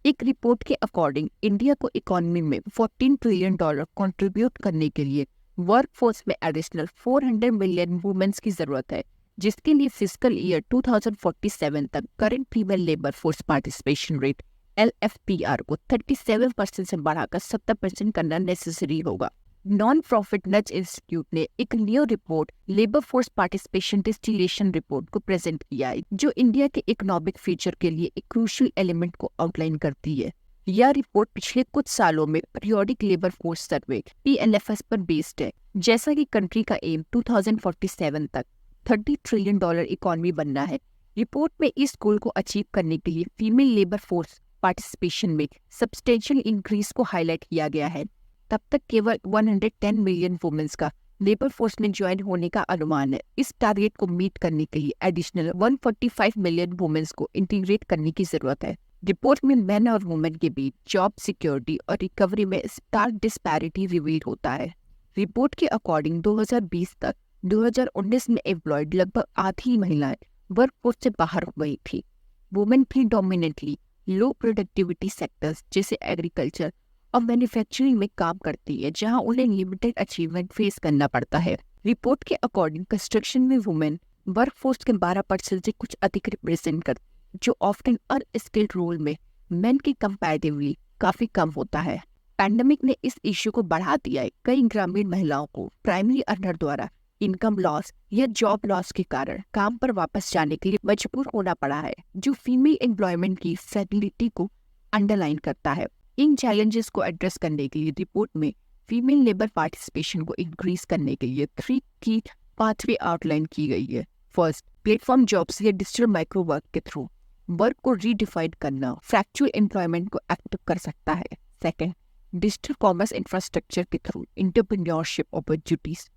एक रिपोर्ट के according India को इकोनॉमी में $14 ट्रिलियन कंट्रीब्यूट करने के लिए वर्कफोर्स में एडिशनल 400 मिलियन वुमेन्स की जरूरत है, जिसके लिए फिजिकल ईयर 2047 तक current female labour force participation rate LFPR को 37% से बढ़ाकर 70% करना नेसेसरी होगा। नॉन प्रॉफिट नज इंस्टीट्यूट ने एक new report labour force participation distillation report को प्रेजेंट किया है, जो इंडिया के इकोनॉमिक फ्यूचर के लिए एक क्रूशियल एलिमेंट को आउटलाइन करती है। यह रिपोर्ट पिछले कुछ सालों में periodic labour force survey PLFS पर बेस्ड है। जैसा कि कंट्री का एम 2047 तक $30 ट्रिलियन इकोनॉमी बनना है, रिपोर्ट में इस गोल को अचीव करने के लिए फीमेल लेबर फोर्स पार्टिसिपेशन में सब्सटेंशियल इंक्रीज को हाईलाइट किया गया है। तब तक केवल 110 मिलियन वुमेन्स का लेबर फोर्स में ज्वाइन होने का अनुमान है। इस टारगेट को मीट करने के लिए एडिशनल 145 मिलियन वुमेन्स को इंटीग्रेट करने की जरूरत है। रिपोर्ट में मेन और वुमेन के बीच जॉब सिक्योरिटी और रिकवरी में स्टार्क डिस्पैरिटी रिवील होता है। रिपोर्ट के अकॉर्डिंग 2020 तक 2019 में एम्प्लॉयड लगभग आधी महिलाएं वर्कफोर्स से बाहर हो गई थी। वुमेन भी डोमिनेटली लो प्रोडक्टिविटी सेक्टर्स जैसे एग्रीकल्चर और मैन्युफैक्चरिंग में काम करती है, जहां उन्हें लिमिटेड अचीवमेंट फेस करना पड़ता है। रिपोर्ट के अकॉर्डिंग कंस्ट्रक्शन में वुमेन वर्कफोर्स के 12% से कुछ अधिक रिप्रेजेंट करती है, जो ऑफ्टन अनस्किल्ड रोल में मेन के कंपैरेटिवली काफी कम होता है। पैंडेमिक ने इस इश्यू को बढ़ा दिया है। कई ग्रामीण महिलाओं को प्राइमरी अर्नर द्वारा इनकम लॉस या जॉब लॉस के कारण काम पर वापस जाने के लिए मजबूर होना पड़ा है, जो फीमेल एम्प्लॉयमेंट की स्टेबिलिटी को अंडरलाइन करता है। इन चैलेंजेस को एड्रेस करने के लिए रिपोर्ट में फीमेल लेबर पार्टिसिपेशन को इंक्रीज करने के लिए 3 की पाथवे आउटलाइन की गई है। फर्स्ट, प्लेटफॉर्म जॉब्स या डिजिटल माइक्रो वर्क के थ्रू वर्क को रीडिफाइन करना फ्रैक्चुअल एम्प्लॉयमेंट को एक्टिव कर सकता है। सेकंड, डिजिटल कॉमर्स इंफ्रास्ट्रक्चर के थ्रू एंटरप्रेन्योरशिप अपॉर्चुनिटीज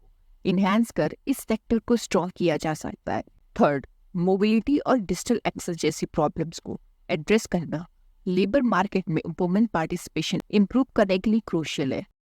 इन्हांस कर इस सेक्टर को स्ट्रॉन्ग किया जा सकता है। थर्ड, मोबिलिटी और डिजिटल एक्सेस जैसी प्रॉब्लम्स को एड्रेस करना लेबर मार्केट में वुमेन पार्टिसिपेशन इंप्रूव करने के लिए क्रूशियल है।